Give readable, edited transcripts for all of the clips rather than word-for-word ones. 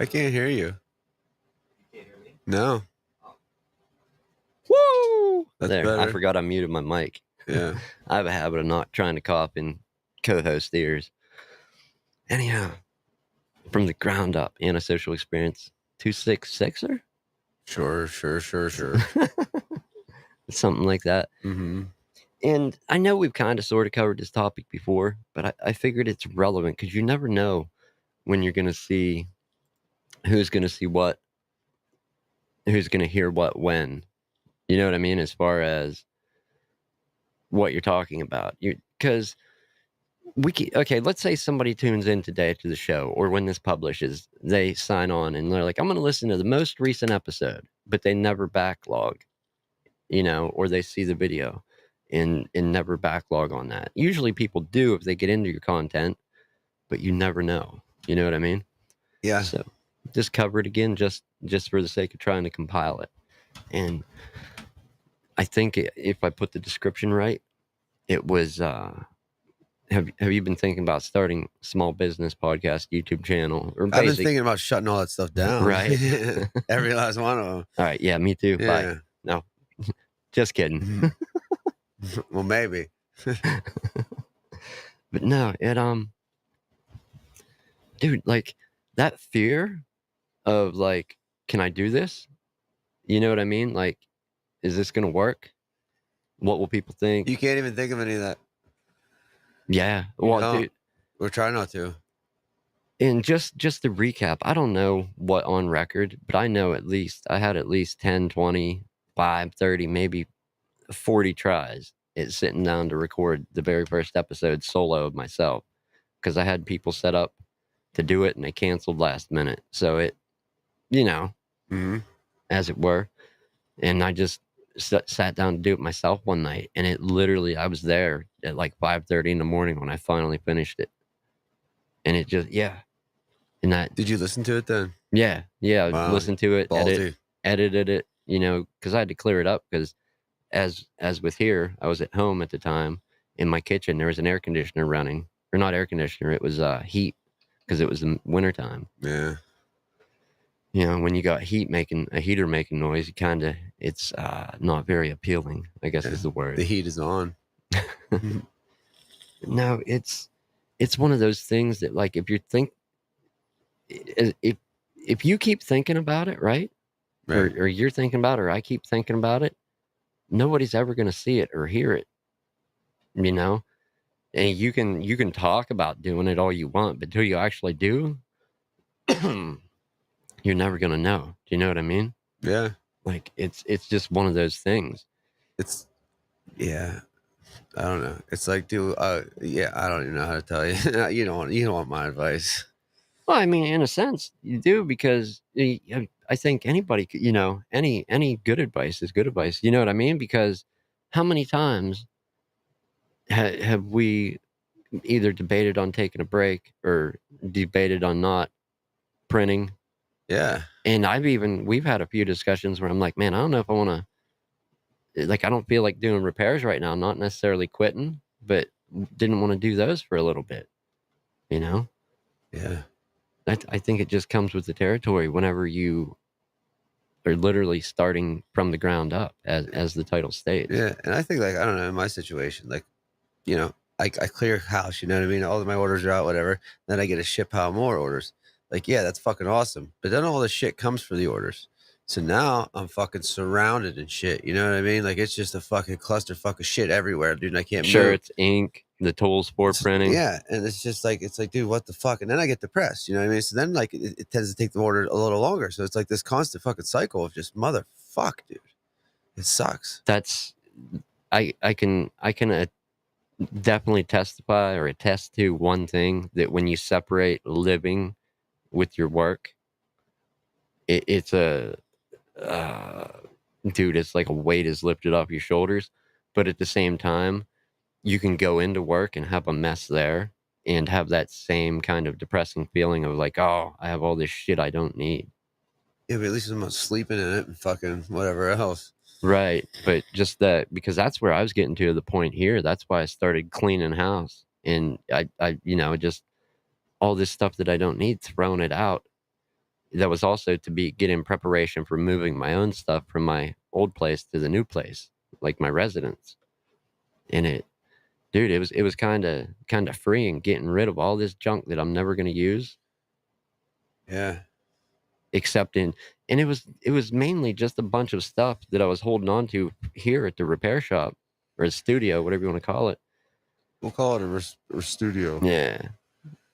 I can't hear you. You can't hear me? No. Woo! That's there, better. I forgot I muted my mic. Yeah. I have a habit of not trying to cough in co-host ears. Anyhow, from the ground up, antisocial experience 266er? Sure. Something like that. Mm-hmm. And I know we've kind of sort of covered this topic before, but I figured it's relevant because you never know when you're going to see who's going to see what, who's going to hear what when. You know what I mean? As far as what you're talking about. Because okay, let's say somebody tunes in today to the show, or when this publishes, they sign on and they're like, I'm going to listen to the most recent episode, but they never backlog, or they see the video and never backlog on that. Usually people do if they get into your content, but you never know. You know what I mean? Yeah. So just cover it again, just for the sake of trying to compile it. And I think if I put the description right, it was, have you been thinking about starting small business podcast, YouTube channel, or I've been thinking about shutting all that stuff down. Right. Every last one of them. All right. Yeah, me too. Yeah. Bye. No, just kidding. Well, maybe. But no, dude, like that fear of like, can I do this? You know what I mean? Like, is this going to work? What will people think? You can't even think of any of that. Yeah. Well, dude, we're trying not to. And just to recap, I don't know what on record, but I know I had at least 10, 20, 5, 30, maybe 40 tries at sitting down to record the very first episode solo of myself, because I had people set up to do it and they canceled last minute. So it, mm-hmm. as it were. And I just sat down to do it myself one night, and it literally, I was there at like 5:30 in the morning when I finally finished it. And it just, yeah. And that. Did you listen to it then? Yeah. Wow. Listened to it, edited it, because I had to clear it up, because as with here, I was at home at the time. In my kitchen, there was an air conditioner running, or not air conditioner, it was heat, because it was the wintertime. Yeah. When you got a heater making noise, it's not very appealing, I guess is the word. The heat is on. No, it's one of those things that, like, if you keep thinking about it, right? Or you're thinking about it, or I keep thinking about it, nobody's ever going to see it or hear it, and you can talk about doing it all you want, but until you actually do, you're never going to know. Do you know what I mean? Yeah. Like, it's just one of those things. Yeah. I don't know. It's like, dude, yeah, I don't even know how to tell you. You don't want my advice. Well, I mean, in a sense, you do, because I think anybody, any good advice is good advice. You know what I mean? Because how many times have we either debated on taking a break or debated on not printing? Yeah. And we've had a few discussions where I'm like, man, I don't know if I want to, like, I don't feel like doing repairs right now. Not necessarily quitting, but didn't want to do those for a little bit, Yeah. I think it just comes with the territory whenever you are literally starting from the ground up, as the title states. Yeah. And I think, like, I don't know, in my situation, like, I clear house, you know what I mean? All of my orders are out, whatever. Then I get a ship pile more orders. Like, yeah, that's fucking awesome. But then all the shit comes for the orders. So now I'm fucking surrounded in shit. You know what I mean? Like, it's just a fucking clusterfuck of shit everywhere, dude. And I can't move. It's ink, the tools for printing. Yeah. And it's just like, dude, what the fuck? And then I get depressed, you know what I mean? So then, like, it tends to take the order a little longer. So it's like this constant fucking cycle of just motherfuck, dude. It sucks. I can definitely testify or attest to one thing, that when you separate living with your work, it's dude, it's like a weight is lifted off your shoulders. But at the same time, you can go into work and have a mess there and have that same kind of depressing feeling of like, oh, I have all this shit I don't need. Yeah, but at least I'm not sleeping in it and fucking whatever else. Right. But just that, because that's where I was getting to the point here. That's why I started cleaning house. And I just all this stuff that I don't need, throwing it out. that was also to get in preparation for moving my own stuff from my old place to the new place, like my residence. And dude, it was kind of freeing getting rid of all this junk that I'm never going to use, Yeah. except in, and it was mainly just a bunch of stuff that I was holding on to here at the repair shop or the studio, whatever you want to call it. We'll call it a studio. Yeah.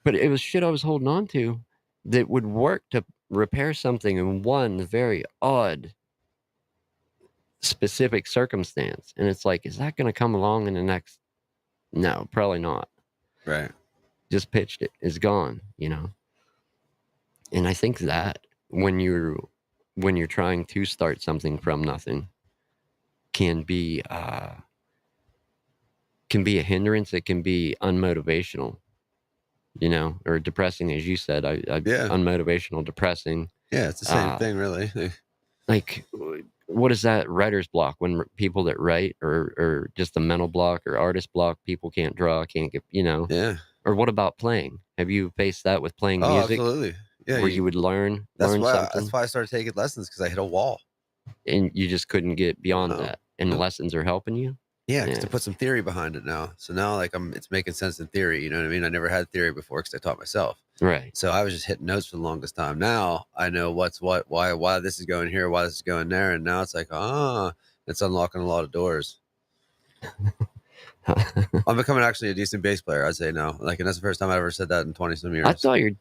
But it was shit I was holding on to that would work to repair something in one very odd, specific circumstance. And it's like, is that going to come along in the next? No, probably not. Right. Just pitched it. It's gone, you know? And I think that when you're trying to start something from nothing can be a hindrance. It can be unmotivational, you know, or depressing, as you said. Yeah. Unmotivational, depressing. Yeah, it's the same thing, really. Like, what is that writer's block when people that write or just a mental block or artist block, people can't draw, can't get, you know? Yeah. Or what about playing? Have you faced that with playing Oh, music? absolutely. Yeah. Where you would learn That's why something I started taking lessons, because I hit a wall. and you just couldn't get beyond that. And lessons are helping you? Yeah, because I put some theory behind it now. So now, like, it's making sense in theory. You know what I mean? I never had theory before because I taught myself. Right. So I was just hitting notes for the longest time. Now I know what's what, why this is going here, why this is going there, and now it's like, it's unlocking a lot of doors. I'm becoming actually a decent bass player, I'd say now. Like, and that's the first time I ever said that in 20 some years. I thought you're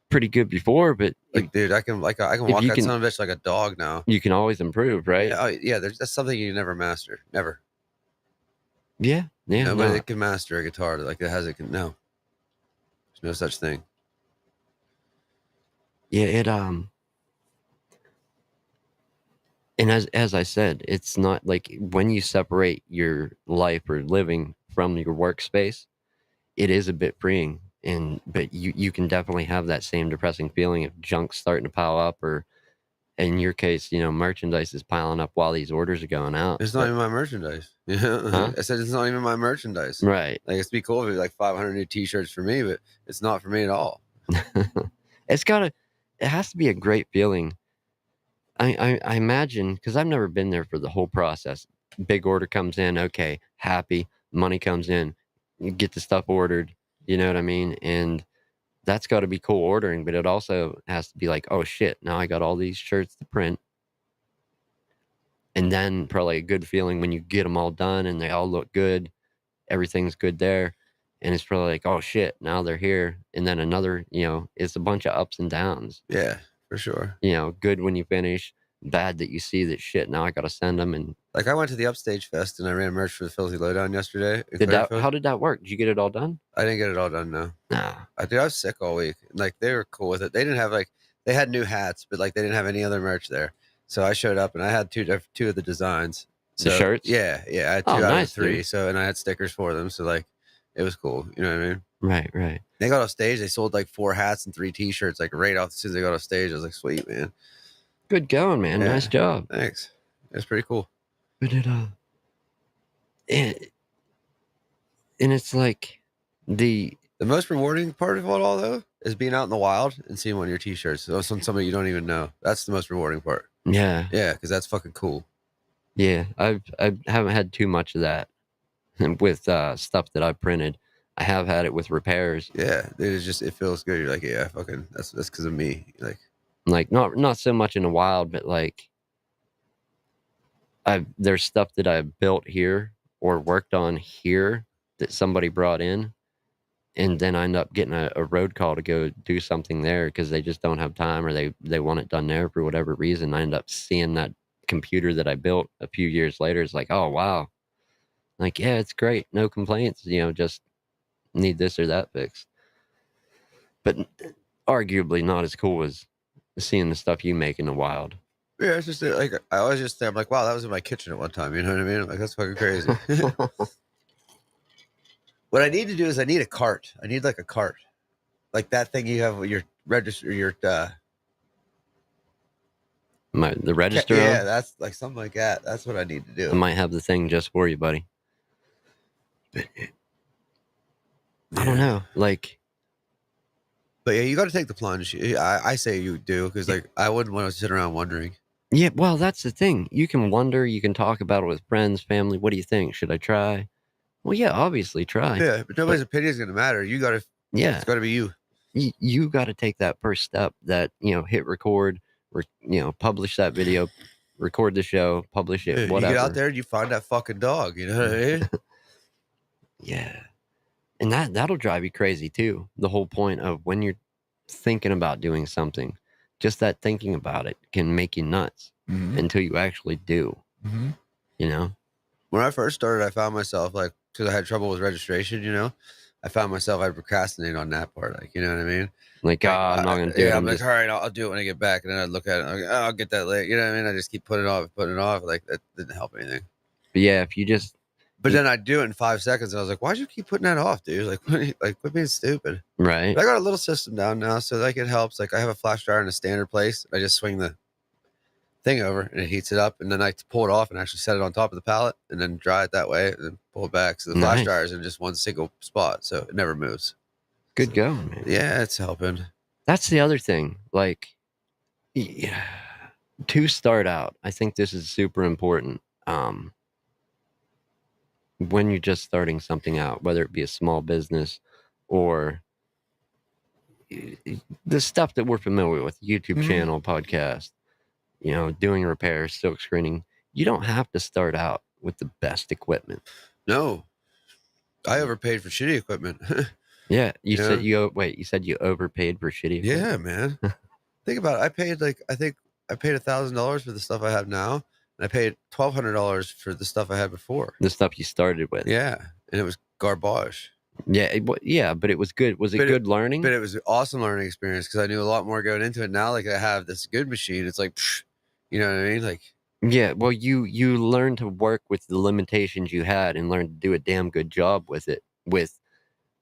pretty good before, but like, dude, I can walk that son of a bitch like a dog now. You can always improve, right? Yeah, that's something you never master, never. Yeah, nobody that can master a guitar like it has. No, there's no such thing. Yeah, and as I said, it's not like when you separate your life or living from your workspace, it is a bit freeing. But you can definitely have that same depressing feeling if junk's starting to pile up, or in your case, you know, merchandise is piling up while these orders are going out. It's not even my merchandise. I said it's not even my merchandise. Right. Like, it'd be cool if it was like 500 new t-shirts for me, but it's not for me at all. It has to be a great feeling. I imagine, because I've never been there for the whole process. Big order comes in, okay, happy, money comes in, you get the stuff ordered, you know what I mean? And that's got to be cool ordering, but it also has to be like, oh shit, now I got all these shirts to print. And then probably a good feeling when you get them all done and they all look good, everything's good there. And it's probably like, oh shit, now they're here. And then another, you know, it's a bunch of ups and downs. Yeah, for sure. You know, good when you finish, bad that you see that shit, now I got to send them. And like, I went to the Upstage Fest and I ran merch for the Filthy Lowdown yesterday. How did that work? Did you get it all done? I didn't get it all done, no. Nah. I was sick all week. Like, they were cool with it. They didn't have, like, they had new hats, but like they didn't have any other merch there. So I showed up and I had two of the designs. So, the shirts? Yeah. I had two out of three. Dude. So, and I had stickers for them. So, like, it was cool. You know what I mean? Right. They got off stage. They sold like 4 hats and 3 t-shirts, like right off as soon as they got off stage. I was like, sweet, man. Good going, man. Yeah. Nice job. Thanks. That's pretty cool. But and it's like the most rewarding part of it all, though, is being out in the wild and seeing one of your t-shirts. So on somebody you don't even know. That's the most rewarding part. Yeah. Yeah, because that's fucking cool. Yeah, I haven't had too much of that with stuff that I've printed. I have had it with repairs. Yeah, it feels good. You're like, yeah, fucking, that's because of me. Like not so much in the wild, but like there's stuff that I built here or worked on here that somebody brought in, and then I end up getting a road call to go do something there because they just don't have time, or they want it done there for whatever reason. I end up seeing that computer that I built a few years later. It's like, oh wow, like, yeah, it's great, no complaints, you know, just need this or that fixed. But arguably not as cool as seeing the stuff you make in the wild. Yeah, it's just like, I always just say, I'm like, wow, that was in my kitchen at one time. You know what I mean? I'm like, that's fucking crazy. What I need to do is I need a cart. I need like a cart, like that thing you have with your register, the register. Yeah, that's like something like that. That's what I need to do. I might have the thing just for you, buddy. But I don't know. Like, But yeah, you got to take the plunge. I say you do because like I wouldn't want to sit around wondering. Yeah, well, that's the thing. You can wonder, you can talk about it with friends, family. What do you think? Should I try? Well, yeah, obviously try. Yeah, but But nobody's opinion is gonna matter. You got to. yeah, It's got to be you. you got to take that first step that, hit record or, publish that video, record the show, publish it, Yeah, you get out whatever. there and you find that fucking dog. You know what I mean? Yeah. And that'll drive you crazy too. The whole point of when you're thinking about doing something, just that thinking about it can make you nuts Mm-hmm. until you actually do, Mm-hmm. you know? When I first started, I found myself like because I had trouble with registration. I found myself I procrastinate on that part. Like, you know what I mean? Like, Like, I'm not going to do it. yeah, I'm I'm like, just, all right, I'll do it when I get back, and then I'd look at it, and I'm like, oh, I'll get that late. You know what I mean? I just keep putting it off. Like that didn't help anything. but yeah, if you just, But then I'd do it in 5 seconds, and I was like, why'd you keep putting that off, dude? Like, quit being stupid. right. But I got a little system down now, so like it helps. Like I have a flash dryer in a standard place. I just swing the thing over, and it heats it up, and then I pull it off and actually set it on top of the pallet, and then dry it that way, and then pull it back. So the flash dryer Nice. is in just one single spot, so it never moves. Good So, going, man. yeah, it's helping. That's the other thing. Like, yeah, to start out, I think this is super important. When you're just starting something out, whether it be a small business or the stuff that we're familiar with, YouTube Mhm. channel, podcast, doing repairs, silk screening, you don't have to start out with the best equipment. No, I overpaid for shitty equipment. Yeah, you Yeah. said you said you overpaid for shitty equipment. Yeah, man. Think about it. I think I paid $1,000 for the stuff I have now, and I paid $1,200 for the stuff I had before. The stuff you started with. Yeah, and it was garbage. Yeah, yeah, but it was good. Was it good learning? But it was an awesome learning experience because I knew a lot more going into it. Now, like I have this good machine. It's like, you know what I mean? Like, Yeah, well, you learn to work with the limitations you had and learn to do a damn good job with it with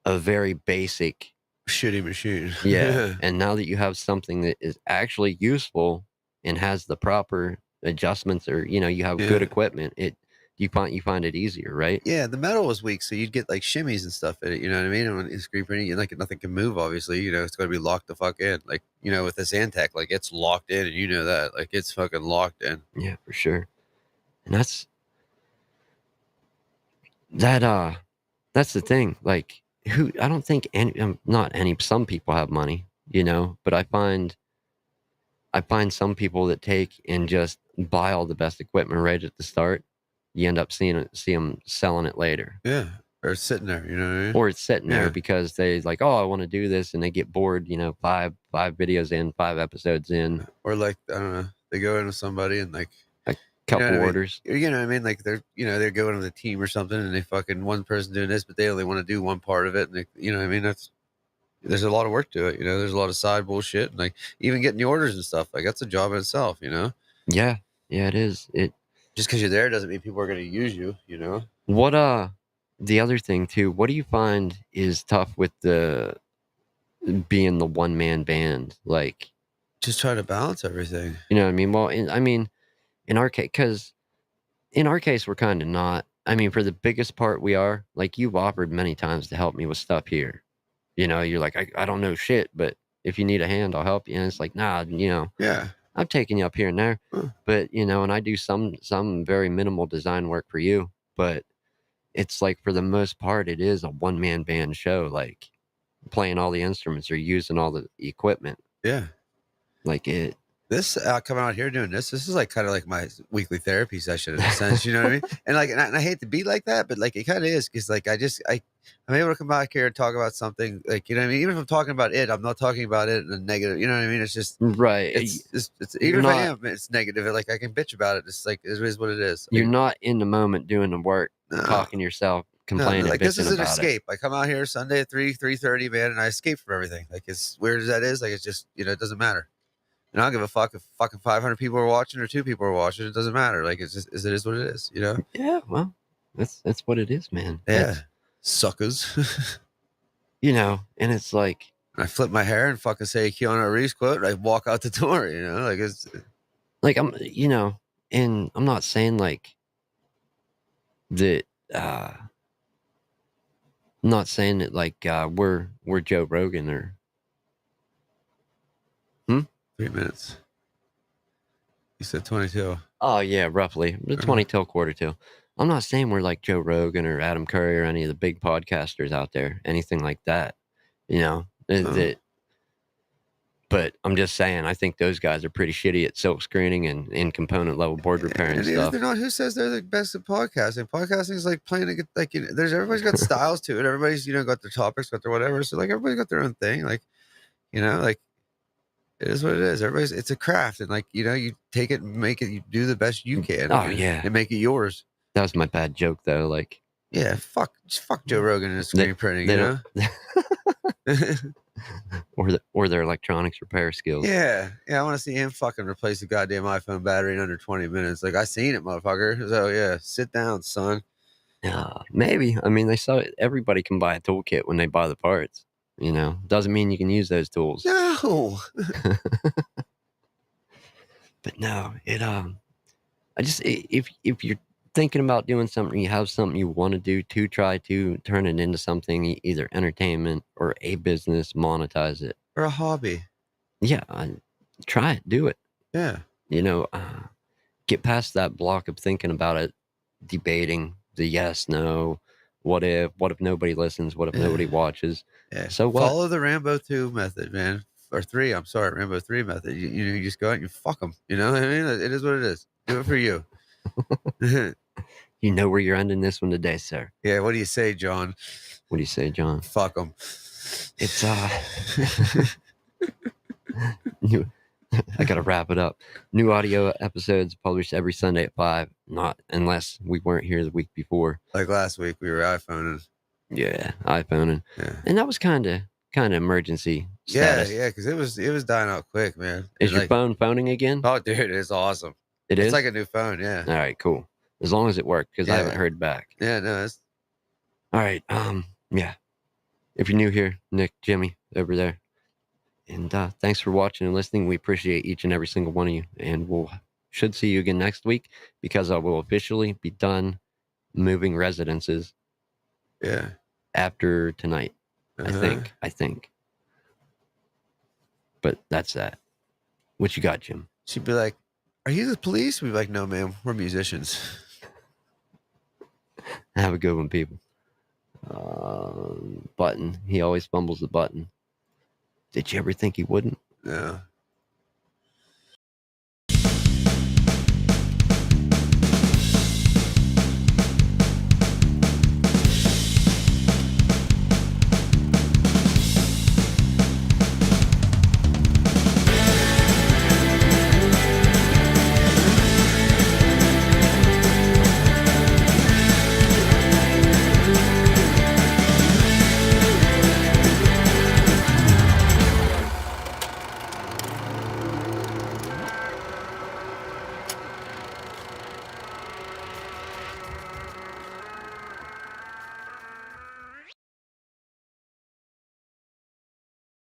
a very basic. shitty machine. Yeah, and now that you have something that is actually useful and has the proper adjustments, or you have good Yeah. equipment, you find it easier, right? Yeah, the metal was weak, so you'd get like shimmies and stuff in it. You know what I mean? And when it's screen printing, like nothing can move. Obviously, it's going to be locked the fuck in. Like with this Antec, like it's locked in, and you know that, like it's fucking locked in. Yeah, for sure. And that's the thing. Like, I don't think not any, some people have money, but I find some people that take and just buy all the best equipment right at the start. You end up see them selling it later. Yeah, or it's sitting there. You know what I mean? Or it's sitting there Yeah. because they like, oh, I want to do this, and they get bored. Five videos in, 5 episodes in, Or like I don't know, they go into somebody and like a couple what I mean? orders. You know what I mean? Like they're going with a team or something, and they fucking one person doing this, but they only want to do one part of it, and you know what I mean? There's a lot of work to it. There's a lot of side bullshit, and like even getting the orders and stuff. Like that's a job in itself. Yeah, it is. Just because you're there doesn't mean people are going to use you. What the other thing too, what do you find is tough with being the one man band? Like, Just trying to balance everything. you know what I mean? Well, in our case, because in our case, we're kind of not. I mean, for the biggest part, we are. Like, you've offered many times to help me with stuff here. You're like, I don't know shit, but if you need a hand, I'll help you. And it's like, nah, Yeah. I've taken you up here and there, but and I do some very minimal design work for you, but it's like for the most part, it is a one man band show, like playing all the instruments or using all the equipment. Yeah. Like it. This coming out here doing this is like kind of like my weekly therapy session in a sense, you know what I mean? And like, and I hate to be like that, but like it kind of is because like I'm able to come back here and talk about something like what I mean. Even if I'm talking about it, I'm not talking about it in a negative. You know what I mean? It's just right. It's even if I am, it's negative. Like I can bitch about it. It's like it is what it is. You're not in the moment doing the work, talking to yourself, complaining. Like this is an escape. It. I come out here Sunday at 3:30, man, and I escape from everything. Like as weird as that is, like it's just it doesn't matter. And I don't give a fuck if fucking 500 people are watching or 2 people are watching. It doesn't matter. Like it's just it is what it is. Yeah. Well, that's what it is, man. Yeah. Suckers. And it's like I flip my hair and fucking say a Keanu Reeves quote. And I walk out the door. Like it's like I'm and I'm not saying like that. I'm not saying that like we're Joe Rogan or 3 minutes. You said 22. Oh yeah, roughly 20 till quarter till. I'm not saying we're like Joe Rogan or Adam Curry or any of the big podcasters out there, anything like that. You know, but I'm just saying, I think those guys are pretty shitty at silk screening and in component level board repair and stuff. They're not. Who says they're the best at podcasting? Podcasting is like playing like there's everybody's got styles to it. Everybody's got their topics, got their whatever. So like everybody's got their own thing. Like like it is what it is. It's a craft, and like you take it and make it. You do the best you can. Oh yeah, and make it yours. That was my bad joke though. Like yeah, fuck Joe Rogan and his screen printing. or their electronics repair skills. Yeah. I want to see him fucking replace the goddamn iPhone battery in under 20 minutes. Like I seen it, motherfucker. So yeah, sit down, son. Maybe. I mean, everybody can buy a toolkit when they buy the parts. Doesn't mean you can use those tools. No. But no, if you're thinking about doing something, you have something you want to do, to try to turn it into something, either entertainment or a business, monetize it. Or a hobby. Yeah. Try it, do it. Yeah. Get past that block of thinking about it, debating the yes, no, what if nobody listens, what if nobody watches. Yeah. So what? Follow the Rambo 2 method, man. Or 3, I'm sorry, Rambo 3 method. You just go out and you fuck them. You know what I mean? It is what it is. Do it for you. You know where you're ending this one today, sir. Yeah, what do you say, John? What do you say, John? Fuck them. It's I gotta wrap it up. New audio episodes published every Sunday at 5. Not unless we weren't here the week before. Like last week, we were iPhoning. Yeah, iPhoning. Yeah. And that was kind of emergency status. Yeah, because it was dying out quick, man. Is your phone phoning again? Oh, dude, it's awesome. It's like a new phone, yeah. All right, cool. As long as it worked, because I haven't heard back. Yeah, no, it's... All right, yeah. If you're new here, Nick, Jimmy, over there. And thanks for watching and listening. We appreciate each and every single one of you. And should see you again next week, because I will officially be done moving residences. Yeah. After tonight, I think. But that's that. What you got, Jim? She'd be like, "Are you the police?" We'd be like, "No, ma'am, we're musicians." Have a good one, people. Button. He always fumbles the button. Did you ever think he wouldn't? No.